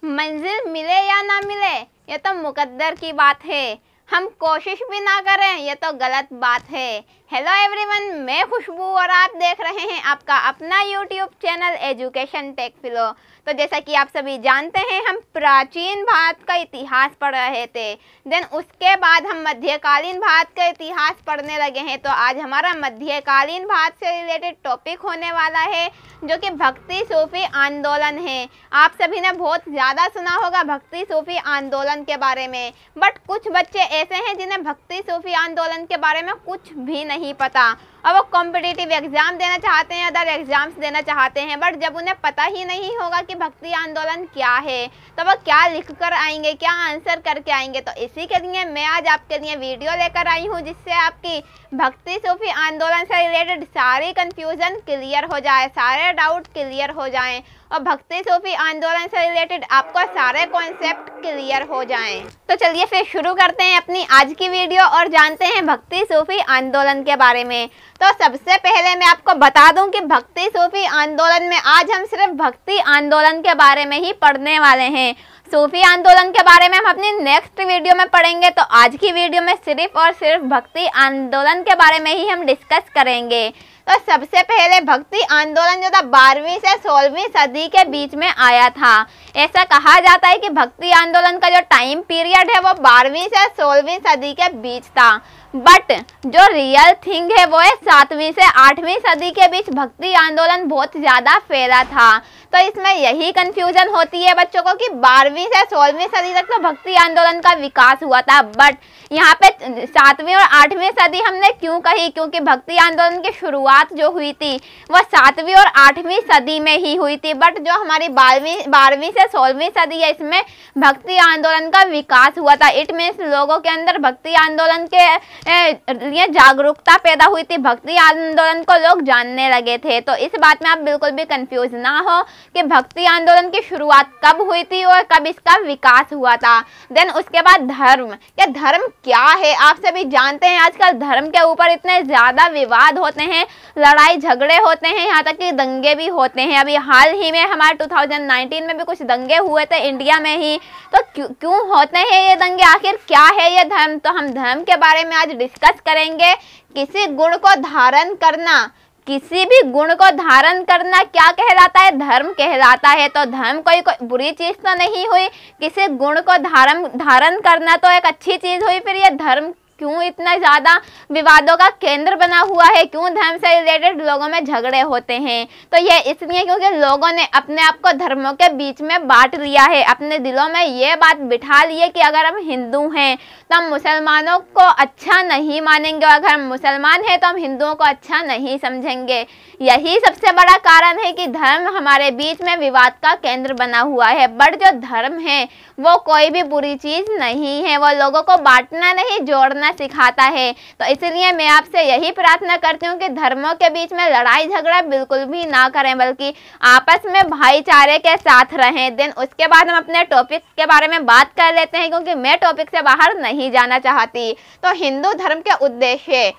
मंजिल मिले या ना मिले ये तो मुकद्दर की बात है, हम कोशिश भी ना करें ये तो गलत बात है। हेलो एवरीवन, मैं खुशबू और आप देख रहे हैं आपका अपना यूट्यूब चैनल एजुकेशन टेक फिलो। तो जैसा कि आप सभी जानते हैं, हम प्राचीन भारत का इतिहास पढ़ रहे थे, देन उसके बाद हम मध्यकालीन भारत का इतिहास पढ़ने लगे हैं। तो आज हमारा मध्यकालीन भारत से रिलेटेड टॉपिक होने वाला है जो कि भक्ति सूफी आंदोलन है। आप सभी ने बहुत ज़्यादा सुना होगा भक्ति सूफी आंदोलन के बारे में, बट कुछ बच्चे ऐसे हैं जिन्हें भक्ति सूफी आंदोलन के बारे में कुछ भी नहीं पता और वो कॉम्पिटिटिव एग्ज़ाम देना चाहते हैं, अदर एग्ज़ाम्स देना चाहते हैं, बट जब उन्हें पता ही नहीं होगा कि भक्ति आंदोलन क्या है तो वो क्या लिख कर आएंगे, क्या आंसर करके आएंगे। तो इसी के लिए मैं आज आपके लिए वीडियो लेकर आई हूँ जिससे आपकी भक्ति सूफी आंदोलन से रिलेटेड सारी कन्फ्यूज़न क्लियर हो जाए, सारे डाउट क्लियर हो जाएं और भक्ति सूफी आंदोलन से रिलेटेड आपको सारे कॉन्सेप्ट क्लियर हो जाएं। तो चलिए फिर शुरू करते हैं अपनी आज की वीडियो और जानते हैं भक्ति सूफी आंदोलन के बारे में। तो सबसे पहले मैं आपको बता दूं कि भक्ति सूफी आंदोलन में आज हम सिर्फ भक्ति आंदोलन के बारे में ही पढ़ने वाले हैं। सूफी आंदोलन के बारे में हम अपनी नेक्स्ट वीडियो में पढ़ेंगे। तो आज की वीडियो में सिर्फ और सिर्फ भक्ति आंदोलन के बारे में ही हम डिस्कस करेंगे। तो सबसे पहले भक्ति आंदोलन जो था 12वीं से 16वीं सदी के बीच में आया था। ऐसा कहा जाता है कि भक्ति आंदोलन का जो टाइम पीरियड है वो 12वीं से 16वीं सदी के बीच था, बट जो रियल थिंग है वो है 7वीं से 8वीं सदी के बीच भक्ति आंदोलन बहुत ज़्यादा फैला था। तो इसमें यही कंफ्यूजन होती है बच्चों को कि 12वीं से 16वीं सदी तक तो भक्ति आंदोलन का विकास हुआ था, बट यहाँ पे 7वीं और 8वीं सदी हमने क्यों कही, क्योंकि भक्ति आंदोलन की शुरुआत जो हुई थी वो 7वीं और 8वीं सदी में ही हुई थी, बट जो हमारी 12वीं से 16वीं सदी है इसमें भक्ति आंदोलन का विकास हुआ था। इट मीन्स लोगों के अंदर भक्ति आंदोलन के लिए जागरूकता पैदा हुई थी, भक्ति आंदोलन को लोग जानने लगे थे। तो इस बात में आप बिल्कुल भी कंफ्यूज ना हो कि भक्ति आंदोलन की शुरुआत कब हुई थी और कब इसका विकास हुआ था। देन उसके बाद धर्म, या धर्म क्या है आप सभी जानते हैं आजकल धर्म के ऊपर इतने ज़्यादा विवाद होते हैं, लड़ाई झगड़े होते हैं, यहाँ तक कि दंगे भी होते हैं। अभी हाल ही में हमारे 2019 में भी कुछ दंगे हुए थे इंडिया में ही। तो क्यों होते हैं ये दंगे, आखिर क्या है ये धर्म? तो हम धर्म के बारे में आज डिस्कस करेंगे। किसी गुण को धारण करना, किसी भी गुण को धारण करना क्या कहलाता है? धर्म कहलाता है। तो धर्म कोई बुरी चीज़ तो नहीं हुई, किसी गुण को धारण करना तो एक अच्छी चीज़ हुई। फिर ये धर्म क्यों इतना ज़्यादा विवादों का केंद्र बना हुआ है, क्यों धर्म से रिलेटेड लोगों में झगड़े होते हैं? तो ये इसलिए क्योंकि लोगों ने अपने आप को धर्मों के बीच में बांट लिया है, अपने दिलों में ये बात बिठा ली है कि अगर हम हिंदू हैं तो हम मुसलमानों को अच्छा नहीं मानेंगे, और अगर हम मुसलमान हैं तो हम हिंदुओं को अच्छा नहीं समझेंगे। यही सबसे बड़ा कारण है कि धर्म हमारे बीच में विवाद का केंद्र बना हुआ है। बट जो धर्म है वो कोई भी बुरी चीज़ नहीं है, वो लोगों को बांटना नहीं जोड़ना सिखाता है। तो इसलिए मैं आपसे यही प्रार्थना करती हूँ कि धर्मों के बीच में लड़ाई झगड़ा बिल्कुल भी ना करें, बल्कि आपस में भाईचारे के साथ रहें। देन उसके बाद हम अपने टॉपिक के बारे में बात कर लेते हैं, क्योंकि मैं टॉपिक से बाहर नहीं जाना चाहती। तो हिंदू धर्म के उद्देश्य,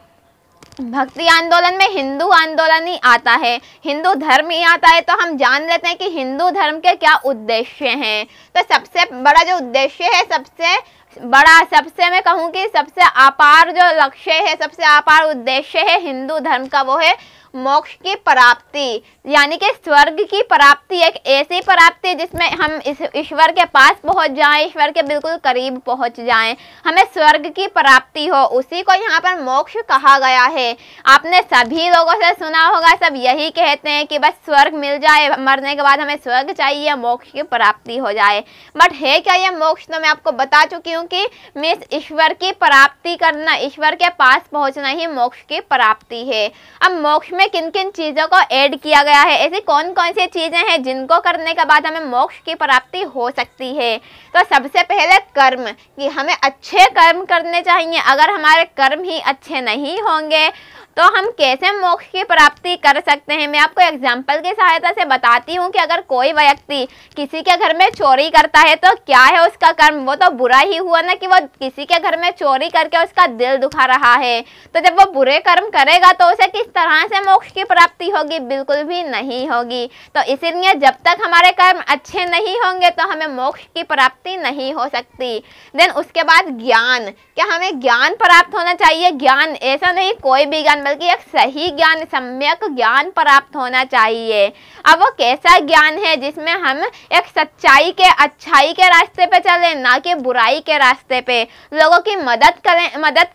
भक्ति आंदोलन में हिंदू आंदोलन ही आता है, हिंदू धर्म ही आता है। तो हम जान लेते हैं कि हिंदू धर्म के क्या उद्देश्य हैं। तो सबसे बड़ा जो उद्देश्य है, सबसे मैं कहूँ कि सबसे अपार जो लक्ष्य है, सबसे अपार उद्देश्य है हिंदू धर्म का, वो है मोक्ष की प्राप्ति, यानी कि स्वर्ग की प्राप्ति। एक ऐसी प्राप्ति जिसमें हम इस ईश्वर के पास पहुंच जाएं, ईश्वर के बिल्कुल करीब पहुंच जाएं, हमें स्वर्ग की प्राप्ति हो, उसी को यहाँ पर मोक्ष कहा गया है। आपने सभी लोगों से सुना होगा, सब यही कहते हैं कि बस स्वर्ग मिल जाए, मरने के बाद हमें स्वर्ग चाहिए, मोक्ष की प्राप्ति हो जाए। बट है क्या ये मोक्ष? तो मैं आपको बता चुकी हूँ कि मीन्स ईश्वर की प्राप्ति करना, ईश्वर के पास पहुँचना ही मोक्ष की प्राप्ति है। अब मोक्ष में किन किन चीज़ों को ऐड किया गया है, ऐसी कौन कौन सी चीज़ें हैं जिनको करने के बाद हमें मोक्ष की प्राप्ति हो सकती है? तो सबसे पहले कर्म, कि हमें अच्छे कर्म करने चाहिए। अगर हमारे कर्म ही अच्छे नहीं होंगे तो हम कैसे मोक्ष की प्राप्ति कर सकते हैं? मैं आपको एग्जाम्पल की सहायता से बताती हूँ कि अगर कोई व्यक्ति किसी के घर में चोरी करता है तो क्या है उसका कर्म? वो तो बुरा ही हुआ। हुआ ना कि वो किसी के घर में चोरी करके उसका दिल दुखा रहा है, तो जब वो बुरे कर्म करेगा तो उसे किस तरह से मोक्ष की प्राप्ति होगी? बिल्कुल भी नहीं होगी। तो इसीलिए जब तक हमारे कर्म अच्छे नहीं होंगे तो हमें मोक्ष की प्राप्ति नहीं हो सकती। देन उसके बाद ज्ञान, क्या हमें ज्ञान प्राप्त होना चाहिए? ज्ञान ऐसा नहीं कोई भी ज्ञान, बल्कि एक सही ज्ञान, सम्यक ज्ञान प्राप्त होना चाहिए। अब वो कैसा ज्ञान है? जिसमें हम एक सच्चाई के, अच्छाई के रास्ते पे चलें, ना कि बुराई के रास्ते पे। लोगों की मदद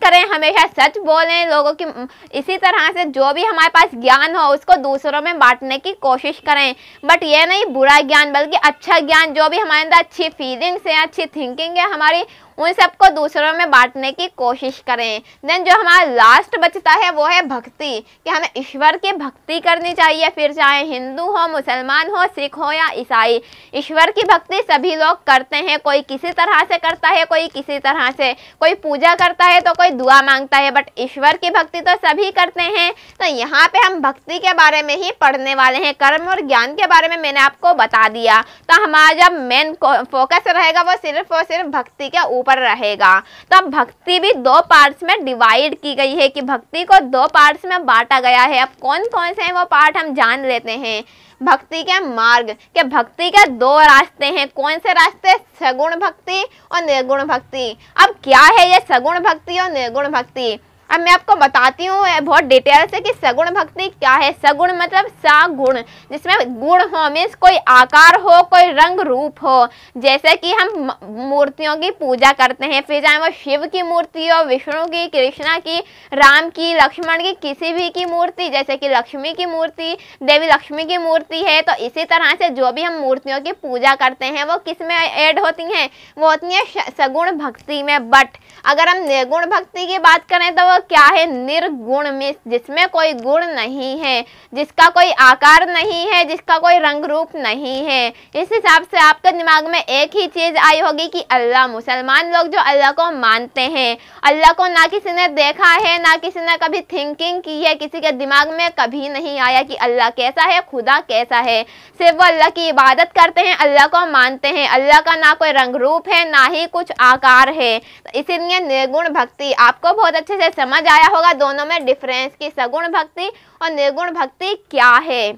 करें, हमेशा सच बोलें लोगों की। इसी तरह से जो भी हमारे पास ज्ञान हो उसको दूसरों में बांटने की कोशिश करें, बट ये नहीं बुरा ज्ञान, बल्कि अच्छा ज्ञान, जो भी हमारे अंदर अच्छी फीलिंग्स है, अच्छी थिंकिंग है हमारी, उन सबको दूसरों में बांटने की कोशिश करें। देन जो हमारा लास्ट बचता है वो है भक्ति, कि हमें ईश्वर की भक्ति करनी चाहिए, फिर चाहे हिंदू हो, मुसलमान हो, सिख हो या ईसाई। ईश्वर की भक्ति सभी लोग करते हैं, कोई किसी तरह से करता है, कोई किसी तरह से, कोई पूजा करता है तो कोई दुआ मांगता है, बट ईश्वर की भक्ति तो सभी करते हैं। तो यहाँ पे हम भक्ति के बारे में ही पढ़ने वाले हैं। कर्म और ज्ञान के बारे में मैंने आपको बता दिया, तो हमारा जब मेन फोकस रहेगा वो सिर्फ और सिर्फ भक्ति के ऊपर रहेगा। तो अब भक्ति भी दो पार्ट्स में डिवाइड की गई है, कि भक्ति को दो पार्ट्स में बांटा गया है। अब कौन कौन से हैं वो पार्ट हम जान लेते हैं। भक्ति के मार्ग, के भक्ति के दो रास्ते हैं। कौन से रास्ते? सगुण भक्ति और निर्गुण भक्ति। अब क्या है ये सगुण भक्ति और निर्गुण भक्ति? अब मैं आपको बताती हूँ बहुत डिटेल से कि सगुण भक्ति क्या है। सगुण मतलब सागुण, जिसमें गुण हो, मीन्स कोई आकार हो, कोई रंग रूप हो। जैसे कि हम मूर्तियों की पूजा करते हैं, फिर चाहे वो शिव की मूर्ति हो, विष्णु की, कृष्णा की, राम की, लक्ष्मण की, किसी भी की मूर्ति, जैसे कि लक्ष्मी की मूर्ति, देवी लक्ष्मी की मूर्ति है। तो इसी तरह से जो भी हम मूर्तियों की पूजा करते हैं वो किस में ऐड होती हैं? वो होती हैं सगुण भक्ति में। बट अगर हम निर्गुण भक्ति की बात करें तो वो क्या है? निर्गुण में, जिसमें कोई गुण नहीं है, जिसका कोई आकार नहीं है, जिसका कोई रंग रूप नहीं है। इस हिसाब से आपके दिमाग में एक ही चीज आई होगी कि अल्लाह। मुसलमान लोग जो अल्लाह को मानते हैं, अल्लाह को ना किसी ने देखा है, ना किसी ने कभी थिंकिंग की है, किसी के दिमाग में कभी नहीं आया कि अल्लाह कैसा है, खुदा कैसा है। सिर्फ वो अल्लाह की इबादत करते हैं, अल्लाह को मानते हैं। अल्लाह का ना कोई रंग रूप है, ना ही कुछ आकार है। तो इसीलिए निर्गुण भक्ति आपको बहुत अच्छे से समझ आया होगा दोनों में डिफरेंस, की सगुण भक्ति और निर्गुण भक्ति क्या है।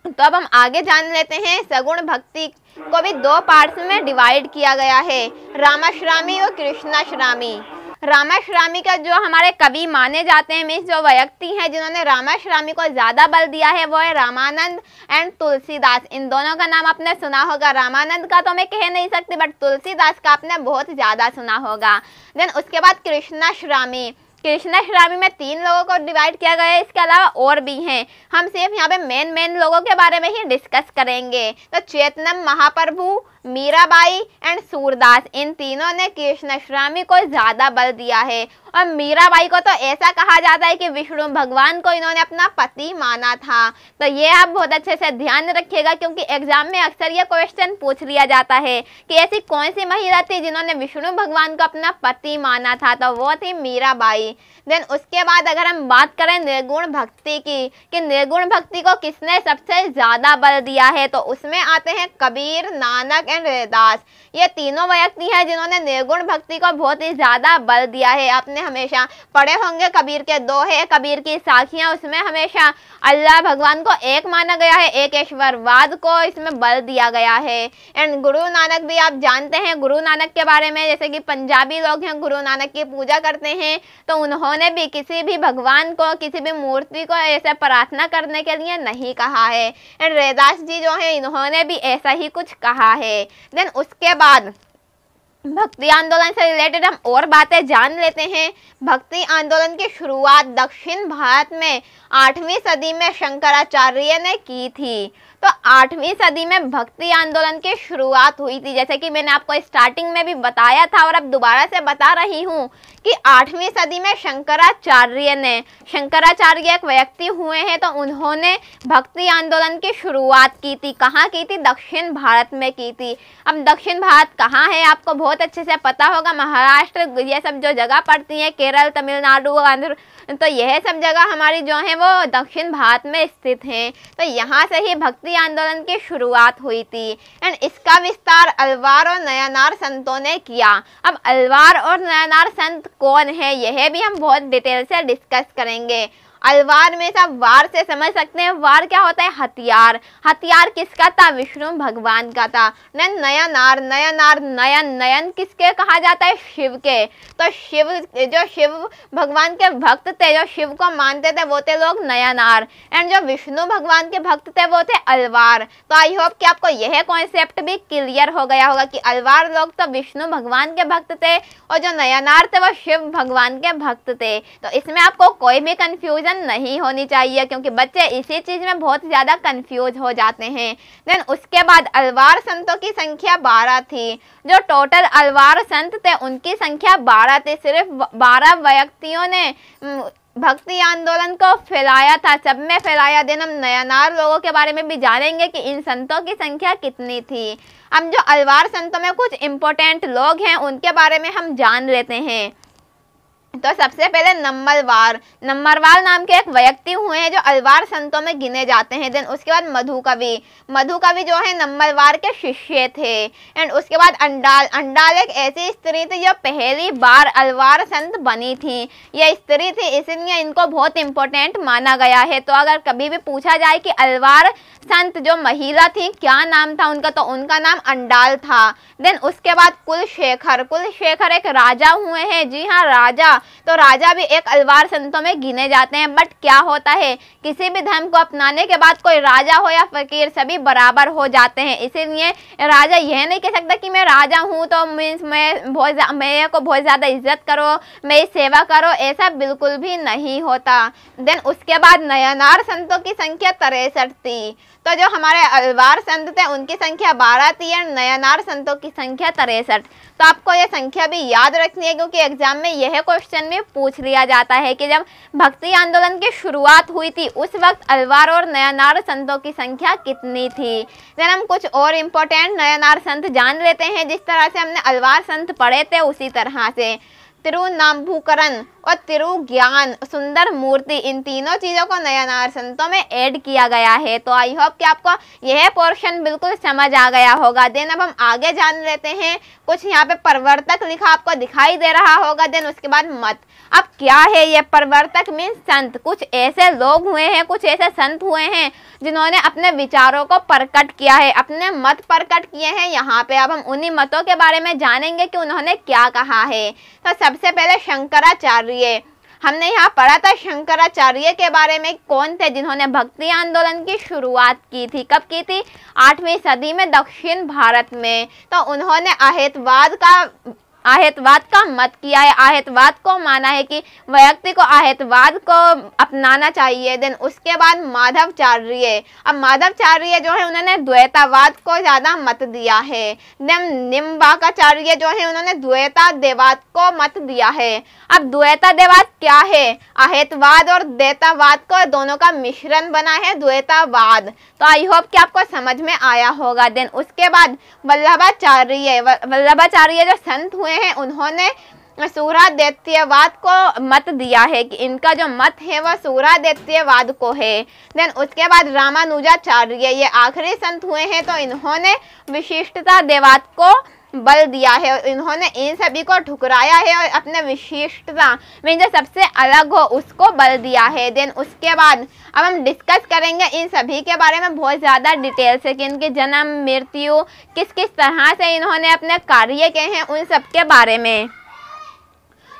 तो अब हम आगे जान लेते हैं। सगुण भक्ति को भी दो पार्ट्स में डिवाइड किया गया है, रामाश्रामी और कृष्णाश्रामी। रामाश्रामी का जो हमारे कवि माने जाते हैं, मीन्स जो व्यक्ति हैं जिन्होंने रामाश्रामी को ज़्यादा बल दिया है, वो है रामानंद एंड तुलसीदास। इन दोनों का नाम आपने सुना होगा। रामानंद का तो मैं कह नहीं सकती, बट तुलसीदास का आपने बहुत ज़्यादा सुना होगा। देन उसके बाद कृष्णाश्रामी। कृष्णाश्रामी में 3 लोगों को डिवाइड किया गया है, इसके अलावा और भी हैं। हम सिर्फ यहाँ पे मेन लोगों के बारे में ही डिस्कस करेंगे। तो चैतन्य महाप्रभु, मीराबाई एंड सूरदास, इन तीनों ने कृष्णाश्रामी को ज़्यादा बल दिया है। और मीराबाई को तो ऐसा कहा जाता है कि विष्णु भगवान को इन्होंने अपना पति माना था। तो ये आप बहुत अच्छे से ध्यान रखिएगा, क्योंकि एग्जाम में अक्सर ये क्वेश्चन पूछ लिया जाता है कि ऐसी कौन सी महिला थी जिन्होंने विष्णु भगवान को अपना पति माना था, तो वो थी मीराबाई। देन उसके बाद अगर हम बात करें निर्गुण भक्ति की, कि निर्गुण भक्ति को किसने सबसे ज़्यादा बल दिया है, तो उसमें आते हैं कबीर, नानक एंड रैदास। ये तीनों व्यक्ति हैं जिन्होंने निर्गुण भक्ति को बहुत ही ज़्यादा बल दिया है। आपने हमेशा पढ़े होंगे कबीर के दोहे, कबीर की साखियाँ, उसमें हमेशा अल्लाह भगवान को एक माना गया है, एक ईश्वरवाद को इसमें बल दिया गया है। एंड गुरु नानक भी आप जानते हैं गुरु नानक के बारे में, जैसे कि पंजाबी लोग हैं गुरु नानक की पूजा करते हैं, तो उन्होंने भी किसी भी भगवान को, किसी भी मूर्ति को ऐसे प्रार्थना करने के लिए नहीं कहा है। एंड रैदास जी जो है इन्होंने भी ऐसा ही कुछ कहा है। देन उसके बाद भक्ति आंदोलन से रिलेटेड हम और बातें जान लेते हैं। भक्ति आंदोलन की शुरुआत दक्षिण भारत में 8वीं सदी में शंकराचार्य ने की थी। तो 8वीं सदी में भक्ति आंदोलन की शुरुआत हुई थी, जैसे कि मैंने आपको स्टार्टिंग में भी बताया था और अब दोबारा से बता रही हूँ कि 8वीं सदी में शंकराचार्य एक व्यक्ति हुए हैं, तो उन्होंने भक्ति आंदोलन की शुरुआत की थी। कहाँ की थी? दक्षिण भारत में की थी। अब दक्षिण भारत कहाँ है आपको बहुत बहुत अच्छे से पता होगा, महाराष्ट्र ये सब जो जगह पड़ती हैं, केरल, तमिलनाडु, आंध्र, तो यह सब जगह हमारी जो है वो दक्षिण भारत में स्थित हैं। तो यहाँ से ही भक्ति आंदोलन की शुरुआत हुई थी एंड इसका विस्तार अलवार और नयानार संतों ने किया। अब अलवार और नयानार संत कौन है, यह भी हम बहुत डिटेल से डिस्कस करेंगे। अलवार में सब वार से समझ सकते हैं, वार क्या होता है, हथियार। हथियार किसका था, विष्णु भगवान का था। नयनार, नयनार, नयन, नयन किसके कहा जाता है, शिव के। तो शिव, जो शिव भगवान के भक्त थे, जो शिव को मानते थे, वो थे लोग नयनार, एंड जो विष्णु भगवान के भक्त थे वो थे अलवार। तो आई होप कि आपको यह कॉन्सेप्ट भी क्लियर हो गया होगा कि अलवार लोग तो विष्णु भगवान के भक्त थे और जो नयनार थे वो शिव भगवान के भक्त थे। तो इसमें आपको कोई भी कंफ्यूजन नहीं होनी चाहिए, क्योंकि बच्चे इसी चीज में बहुत ज्यादा कंफ्यूज हो जाते हैं। देन उसके बाद अलवार संतों की संख्या 12 थी। जो टोटल अलवार संत थे उनकी संख्या 12 थी। सिर्फ 12 व्यक्तियों ने भक्ति आंदोलन को फैलाया था, सब में फैलाया। देन हम नयनार लोगों के बारे में भी जानेंगे कि इन संतों की संख्या कितनी थी। अब जो अलवार संतों में कुछ इंपॉर्टेंट लोग हैं उनके बारे में हम जान लेते हैं। तो सबसे पहले नम्मलवार नाम के एक व्यक्ति हुए हैं जो अलवार संतों में गिने जाते हैं। देन उसके बाद मधुकवि जो है नम्मलवार के शिष्य थे। एंड उसके बाद अंडाल एक ऐसी स्त्री थी जो पहली बार अलवार संत बनी थी। यह स्त्री थी इसलिए इनको बहुत इंपॉर्टेंट माना गया है। तो अगर कभी भी पूछा जाए कि अलवार संत जो महिला थी क्या नाम था उनका, तो उनका नाम अंडाल था। देन उसके बाद कुलशेखर एक राजा हुए हैं। जी हाँ, राजा। तो राजा भी एक अलवार संतों में गिने जाते हैं। बट क्या होता है, किसी भी धर्म को अपनाने के बाद कोई राजा हो या फकीर सभी बराबर हो जाते हैं। इसीलिए राजा यह नहीं कह सकता कि मैं राजा हूँ तो मीन्स मेरे को बहुत ज़्यादा इज्जत करो, मेरी सेवा करो, ऐसा बिल्कुल भी नहीं होता। देन उसके बाद नयनार संतों की संख्या 63 थी। तो जो हमारे अलवार संत थे उनकी संख्या 12 थी और नयनार संतों की संख्या 63। तो आपको ये संख्या भी याद रखनी है, क्योंकि एग्जाम में यह क्वेश्चन भी पूछ लिया जाता है कि जब भक्ति आंदोलन की शुरुआत हुई थी उस वक्त अलवार और नयनार संतों की संख्या कितनी थी। देन हम कुछ और इम्पोर्टेंट नयनार संत जान लेते हैं। जिस तरह से हमने अलवार संत पढ़े थे उसी तरह से तिरुनाम्भूकरण और तिरुज्ञान सुंदर मूर्ति, इन तीनों चीज़ों को नयनार संतों में ऐड किया गया है। तो आई होप कि आपको यह पोर्शन बिल्कुल समझ आ गया होगा। देन अब हम आगे जान लेते हैं। कुछ यहाँ पे प्रवर्तक लिखा आपको दिखाई दे रहा होगा। देन उसके बाद मत। अब क्या है ये प्रवर्तक मीन्स संत। कुछ ऐसे लोग हुए हैं, कुछ ऐसे संत हुए हैं जिन्होंने अपने विचारों को प्रकट किया है, अपने मत प्रकट किए हैं यहाँ पे। अब हम उन्हीं मतों के बारे में जानेंगे कि उन्होंने क्या कहा है। तो सबसे पहले शंकराचार्य, हमने यहाँ पढ़ा था शंकराचार्य के बारे में। कौन थे, जिन्होंने भक्ति आंदोलन की शुरुआत की थी। कब की थी, 8वीं सदी में दक्षिण भारत में। तो उन्होंने आहेतवाद का मत किया है। आहेतवाद को माना है कि व्यक्ति को आहेतवाद को अपनाना चाहिए। देन उसके बाद माधवाचार्य। अब माधवाचार्य जो है उन्होंने द्वैतावाद को ज़्यादा मत दिया है। देन निम्बाकाचार्य जो है उन्होंने द्वैतादेवाद को मत दिया है। अब द्वैतादेवाद क्या है, आहेतवाद और द्वैतावाद को दोनों का मिश्रण बना है द्वैतावाद। तो आई होप कि आपको समझ में आया होगा। देन उसके बाद वल्लभाचार्य जो संत हुए हैं उन्होंने सूरादैत्यवाद को मत दिया है कि इनका जो मत है वह सूरादैत्यवाद को है। देन उसके बाद रामानुजाचार्य, ये आखिरी संत हुए हैं। तो इन्होंने विशिष्टतावाद को बल दिया है। इन्होंने इन सभी को ठुकराया है और अपने विशिष्टता में जो सबसे अलग हो उसको बल दिया है। देन उसके बाद अब हम डिस्कस करेंगे इन सभी के बारे में बहुत ज़्यादा डिटेल से कि इनके जन्म मृत्यु किस किस तरह से इन्होंने अपने कार्य किए हैं उन सब के बारे में।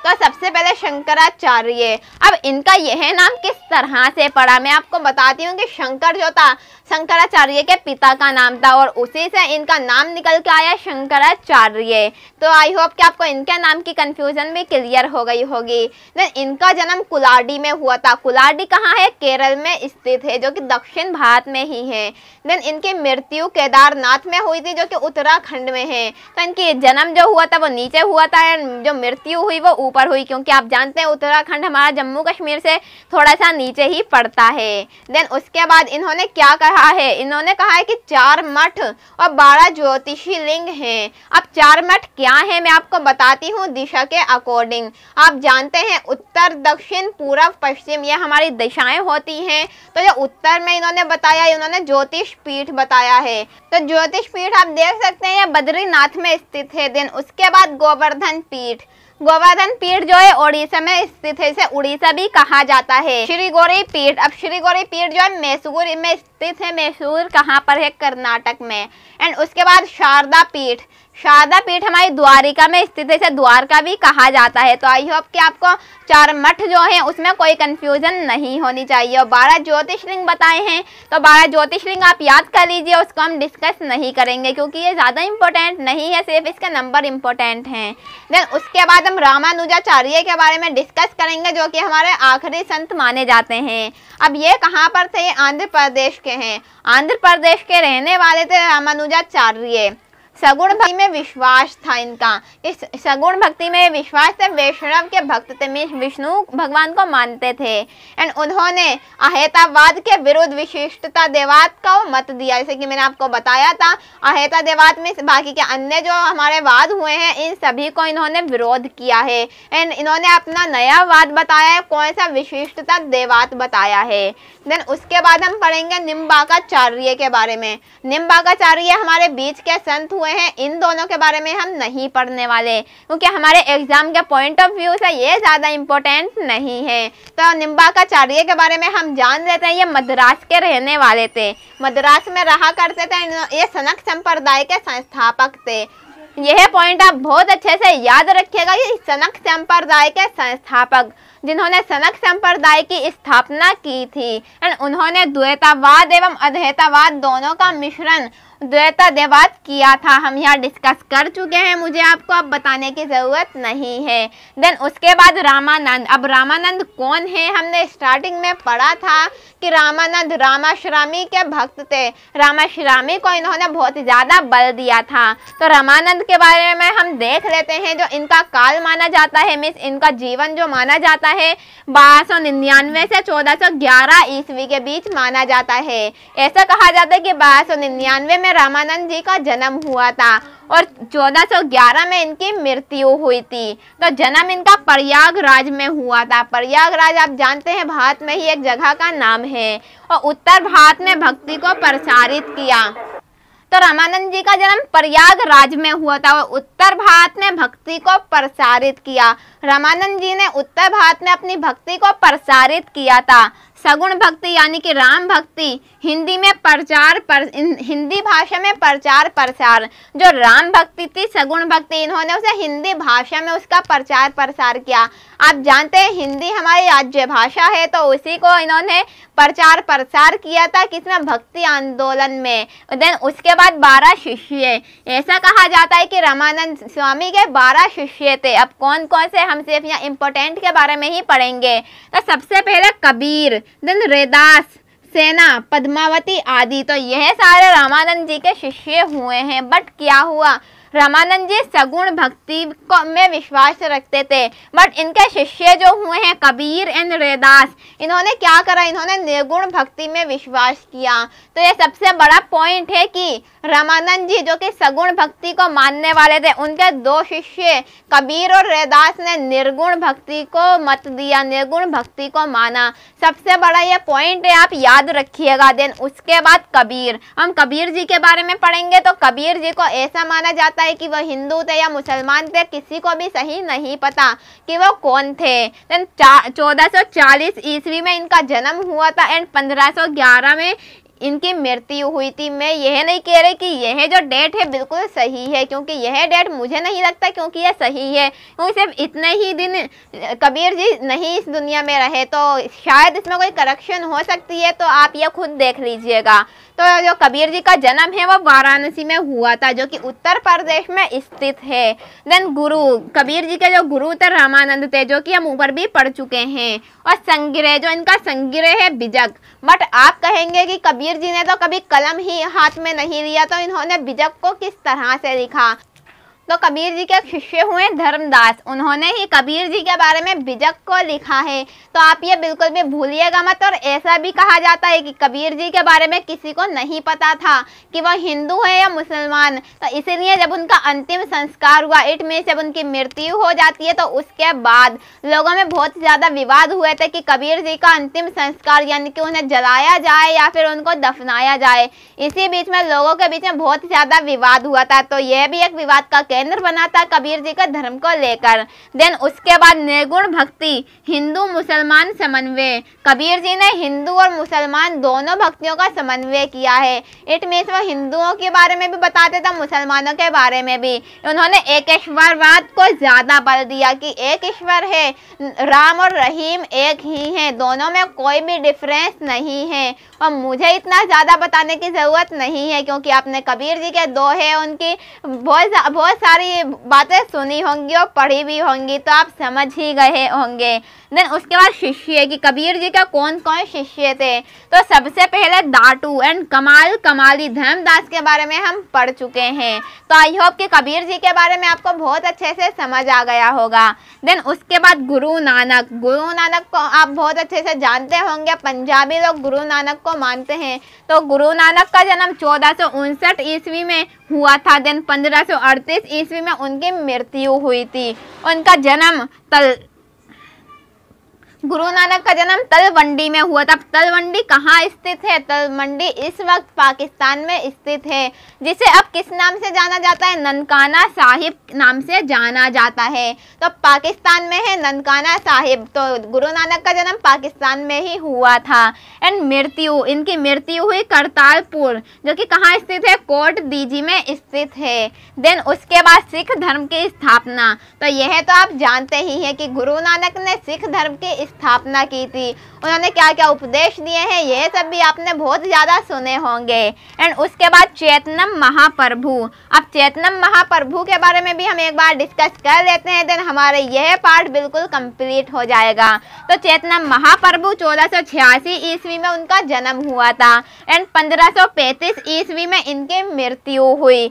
तो सबसे पहले शंकराचार्य। अब इनका यह नाम किस तरह से पड़ा, मैं आपको बताती हूँ कि शंकर जो था शंकराचार्य के पिता का नाम था और उसी से इनका नाम निकल के आया शंकराचार्य। तो आई होप कि आपको इनके नाम की कंफ्यूजन भी क्लियर हो गई होगी। देन इनका जन्म कुलाडी में हुआ था। कुलाडी कहाँ है, केरल में स्थित है, जो कि दक्षिण भारत में ही है। देन इनकी मृत्यु केदारनाथ में हुई थी, जो कि उत्तराखंड में है। तो इनकी जन्म जो हुआ था वो नीचे हुआ था और जो मृत्यु हुई वो ऊपर हुई, क्योंकि आप जानते हैं उत्तराखंड हमारा जम्मू कश्मीर से थोड़ा सा नीचे ही पड़ता है। देन उसके बाद इन्होंने क्या कहा रहा है। इन्होंने कहा है कि 4 मठ और 12 ज्योतिषी लिंग हैं। अब 4 मठ क्या है मैं आपको बताती हूँ दिशा के अकॉर्डिंग। आप जानते हैं उत्तर, दक्षिण, पूर्व, पश्चिम ये हमारी दिशाएं होती हैं। तो जो उत्तर में इन्होंने बताया, इन्होंने ज्योतिष पीठ बताया है। तो ज्योतिष पीठ आप देख सकते हैं ये बद्रीनाथ में स्थित है। देन उसके बाद गोवर्धन पीठ, गोवर्धन पीठ जो है उड़ीसा में स्थित है, इसे उड़ीसा भी कहा जाता है। श्री गौरी पीठ, अब श्री गौरी पीठ जो है मैसूर में स्थित है। मैसूर कहाँ पर है? कर्नाटक में। एंड उसके बाद शारदा पीठ, शारदा पीठ हमारी द्वारिका में स्थित है, इसे द्वारका भी कहा जाता है। तो आई होप कि आपको 4 मठ जो है उसमें कोई कंफ्यूजन नहीं होनी चाहिए। और 12 ज्योतिषलिंग बताए हैं, तो 12 ज्योतिषलिंग आप याद कर लीजिए, उसको हम डिस्कस नहीं करेंगे क्योंकि ये ज़्यादा इंपॉर्टेंट नहीं है, सिर्फ इसके नंबर इंपॉर्टेंट हैं। देन उसके बाद हम रामानुजाचार्य के बारे में डिस्कस करेंगे जो कि हमारे आखिरी संत माने जाते हैं। अब ये कहाँ पर थे? आंध्र प्रदेश के हैं। आंध्र प्रदेश के रहने वाले थे रामानुजाचार्य। सगुण भक्ति में विश्वास था इनका। इस सगुण भक्ति में विश्वास थे, वैष्णव के भक्त थे, विष्णु भगवान को मानते थे। एंड उन्होंने अहेतावाद के विरुद्ध विशिष्टता देवात का मत दिया। जैसे कि मैंने आपको बताया था, अहेता देवात में बाकी के अन्य जो हमारे वाद हुए हैं इन सभी को इन्होंने विरोध किया है। एंड इन्होंने अपना नया वाद बताया है, कौन सा? विशिष्टता देवात बताया है। देन उसके बाद हम पढ़ेंगे निम्बाकाचार्य के बारे में। निम्बाकाचार्य हमारे बीच के संत हुए हैं। इन दोनों के बारे में हम नहीं पढ़ने वाले क्योंकि हमारे एग्जाम के पॉइंट ऑफ व्यू से ये ज़्यादा इम्पोर्टेंट नहीं है। तो निम्बाकाचार्य के बारे में हम जान लेते हैं। ये मद्रास के रहने वाले थे, मद्रास में रहा करते थे। ये सनक संप्रदाय के संस्थापक थे। यह पॉइंट आप बहुत अच्छे से याद रखिएगा। ये सनक संप्रदाय के संस्थापक जिन्होंने सनक संप्रदाय की स्थापना की थी। एंड उन्होंने द्वैतावाद एवं अद्वैतावाद दोनों का मिश्रण द्वैतादेवात किया था। हम यहाँ डिस्कस कर चुके हैं, मुझे आपको अब बताने की ज़रूरत नहीं है। देन उसके बाद रामानंद। अब रामानंद कौन है? हमने स्टार्टिंग में पढ़ा था कि रामानंद रामाश्रामी के भक्त थे। रामाश्रामी को इन्होंने बहुत ज़्यादा बल दिया था। तो रामानंद के बारे में हम देख लेते हैं। जो इनका काल माना जाता है, मीन्स इनका जीवन जो माना जाता है 1299 से 1411 ईस्वी के बीच माना जाता है। ऐसा कहा जाता है कि 1299 में रामानंद जी का जन्म हुआ था और 1411 में इनकी मृत्यु हुई थी। तो जन्म इनका प्रयागराज में हुआ था। प्रयागराज आप जानते हैं भारत में ही एक जगह का नाम है। और उत्तर भारत में भक्ति को प्रसारित किया। तो रामानंद जी का जन्म प्रयागराज में हुआ था और उत्तर भारत में भक्ति को प्रसारित किया। रामानंद जी ने उत्तर भारत में अपनी भक्ति को प्रसारित किया था। सगुण भक्ति यानी कि राम भक्ति, हिंदी में हिंदी भाषा में प्रचार प्रसार। जो राम भक्ति थी, सगुण भक्ति, इन्होंने उसे हिंदी भाषा में उसका प्रचार प्रसार किया। आप जानते हैं हिंदी हमारी राज्य भाषा है, तो उसी को इन्होंने प्रचार प्रसार किया था किसमें? भक्ति आंदोलन में। देन उसके बाद 12 शिष्य। ऐसा कहा जाता है कि रामानंद स्वामी के 12 शिष्य थे। अब कौन कौन से हम सिर्फ यहाँ इम्पोर्टेंट के बारे में ही पढ़ेंगे। तो सबसे पहले कबीर, देन रैदास, सेना, पद्मावती आदि। तो यह सारे रामानंद जी के शिष्य हुए हैं। बट क्या हुआ? रामानंद जी सगुण भक्ति को में विश्वास रखते थे, बट इनके शिष्य जो हुए हैं कबीर एंड रैदास, इन्होंने क्या करा? इन्होंने निर्गुण भक्ति में विश्वास किया। तो ये सबसे बड़ा पॉइंट है कि रामानंद जी जो कि सगुण भक्ति को मानने वाले थे, उनके 2 शिष्य कबीर और रैदास ने निर्गुण भक्ति को मत दिया, निर्गुण भक्ति को माना। सबसे बड़ा ये पॉइंट है, आप याद रखिएगा। देन उसके बाद कबीर, हम कबीर जी के बारे में पढ़ेंगे। तो कबीर जी को ऐसा माना जाता है कि वह हिंदू थे या मुसलमान थे, किसी को भी सही नहीं पता कि वो कौन थे। देन 1440 ईस्वी में इनका जन्म हुआ था एंड 1511 में इनकी मृत्यु हुई थी। मैं यह नहीं कह रही कि यह जो डेट है बिल्कुल सही है, क्योंकि यह डेट मुझे नहीं लगता क्योंकि यह सही है, क्योंकि सिर्फ इतने ही दिन कबीर जी नहीं इस दुनिया में रहे, तो शायद इसमें कोई करेक्शन हो सकती है। तो आप यह खुद देख लीजिएगा। तो जो कबीर जी का जन्म है वो वाराणसी में हुआ था, जो कि उत्तर प्रदेश में स्थित है। देन गुरु, कबीर जी के जो गुरु थे रामानंद थे, जो कि हम ऊपर भी पढ़ चुके हैं। और संग्रह, जो इनका संग्रह है बिजक। बट आप कहेंगे कि कबीर जी ने तो कभी कलम ही हाथ में नहीं लिया, तो इन्होंने बिजक को किस तरह से लिखा? तो कबीर जी के एक शिष्य हुए धर्मदास, उन्होंने ही कबीर जी के बारे में बिजक को लिखा है। तो आप ये बिल्कुल भी भूलिएगा मत। और ऐसा भी कहा जाता है कि कबीर जी के बारे में किसी को नहीं पता था कि वह हिंदू है या मुसलमान। तो इसीलिए जब उनका अंतिम संस्कार हुआ, इट मीन्स जब उनकी मृत्यु हो जाती है, तो उसके बाद लोगों में बहुत ज़्यादा विवाद हुए थे कि कबीर जी का अंतिम संस्कार यानी कि उन्हें जलाया जाए या फिर उनको दफनाया जाए। इसी बीच में लोगों के बीच में बहुत ज़्यादा विवाद हुआ था। तो यह भी एक विवाद का केंद्र बना था कबीर जी के धर्म को लेकर। देन उसके बाद निर्गुण भक्ति, हिंदू मुसलमान समन्वय। कबीर जी ने हिंदू और मुसलमान दोनों भक्तियों का समन्वय किया है। इट मीन्स वो हिंदुओं के बारे में भी बताते थे, मुसलमानों के बारे में भी। उन्होंने एक ईश्वरवाद को ज़्यादा बल दिया कि एक ईश्वर है, राम और रहीम एक ही हैं, दोनों में कोई भी डिफरेंस नहीं है। और मुझे इतना ज़्यादा बताने की ज़रूरत नहीं है क्योंकि आपने कबीर जी के दोहे, उनकी बहुत सारी बातें सुनी होंगी और पढ़ी भी होंगी, तो आप समझ ही गए होंगे। देन उसके बाद शिष्य कि कबीर जी का कौन कौन शिष्य थे। तो सबसे पहले दाटू एंड कमाली धर्मदास के बारे में हम पढ़ चुके हैं। तो आई होप कि कबीर जी के बारे में आपको बहुत अच्छे से समझ आ गया होगा। देन उसके बाद गुरु नानक को आप बहुत अच्छे से जानते होंगे। पंजाबी लोग गुरु नानक को मानते हैं। तो गुरु नानक का जन्म 1459 ईस्वी में हुआ था। देन 1538 ईस्वी में उनकी मृत्यु हुई थी। उनका जन्म गुरु नानक का जन्म तलवंडी में हुआ था। तलवंडी कहाँ स्थित है? तलवंडी इस वक्त पाकिस्तान में स्थित है, जिसे अब किस नाम से जाना जाता है? ननकाना साहिब नाम से जाना जाता है। तो पाकिस्तान में है ननकाना साहिब। तो गुरु नानक का जन्म पाकिस्तान में ही हुआ था। एंड इनकी मृत्यु हुई करतारपुर, जो कि कहाँ स्थित है? कोट दीजी में स्थित है। देन उसके बाद सिख धर्म की स्थापना। तो यह तो आप जानते ही हैं कि गुरु नानक ने सिख धर्म की स्थापना की थी। उन्होंने क्या क्या उपदेश दिए हैं, यह सब भी आपने बहुत ज़्यादा सुने होंगे। एंड उसके बाद चैतन्य महाप्रभु। अब चैतन्य महाप्रभु के बारे में भी हम एक बार डिस्कस कर लेते हैं, देन हमारे यह पार्ट बिल्कुल कंप्लीट हो जाएगा। तो चैतन्य महाप्रभु 1486 ईस्वी में उनका जन्म हुआ था। एंड 1535 ईस्वी में इनकी मृत्यु हुई।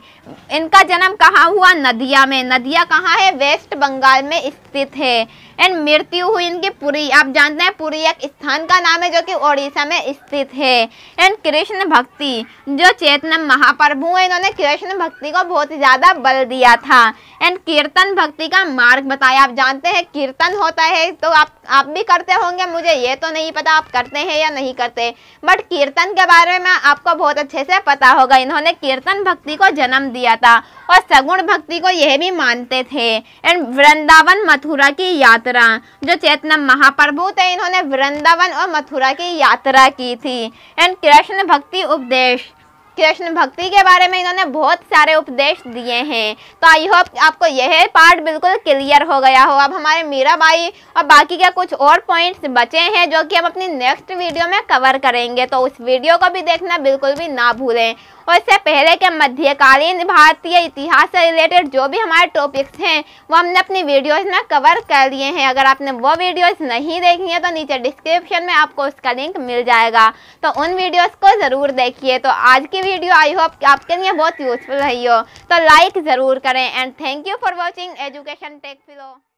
इनका जन्म कहाँ हुआ? नदिया में। नदिया कहाँ है? वेस्ट बंगाल में स्थित है। एंड मृत्यु हुई इनकी पुरी। आप जानते हैं पुरी एक स्थान का नाम है जो कि ओडिशा में स्थित है। एंड कृष्ण भक्ति, जो चैतन्य महाप्रभु है, इन्होंने कृष्ण भक्ति को बहुत ज़्यादा बल दिया था। एंड कीर्तन भक्ति का मार्ग बताया। आप जानते हैं कीर्तन होता है, तो आप भी करते होंगे, मुझे ये तो नहीं पता आप करते हैं या नहीं करते, बट कीर्तन के बारे में आपको बहुत अच्छे से पता होगा। इन्होंने कीर्तन भक्ति को जन्म दिया था और सगुण भक्ति को यह भी मानते थे। एंड वृंदावन मथुरा की यात्रा, जो चैतन्य महाप्रभु थे, इन्होंने वृंदावन और मथुरा की यात्रा की थी। एंड कृष्ण भक्ति उपदेश, कृष्ण भक्ति के बारे में इन्होंने बहुत सारे उपदेश दिए हैं। तो आई होप आपको यह पार्ट बिल्कुल क्लियर हो गया हो। अब हमारे मीराबाई और बाकी के कुछ और पॉइंट्स बचे हैं जो कि हम अपनी नेक्स्ट वीडियो में कवर करेंगे, तो उस वीडियो को भी देखना बिल्कुल भी ना भूलें। और इससे पहले के मध्यकालीन भारतीय इतिहास से रिलेटेड जो भी हमारे टॉपिक्स हैं वो हमने अपनी वीडियोस में कवर कर लिए हैं। अगर आपने वो वीडियोस नहीं देखी है तो नीचे डिस्क्रिप्शन में आपको उसका लिंक मिल जाएगा, तो उन वीडियोस को ज़रूर देखिए। तो आज की वीडियो आई होप आपके लिए बहुत यूजफुल रही हो, तो लाइक ज़रूर करें। And thank you for watching Education Tech फिलो।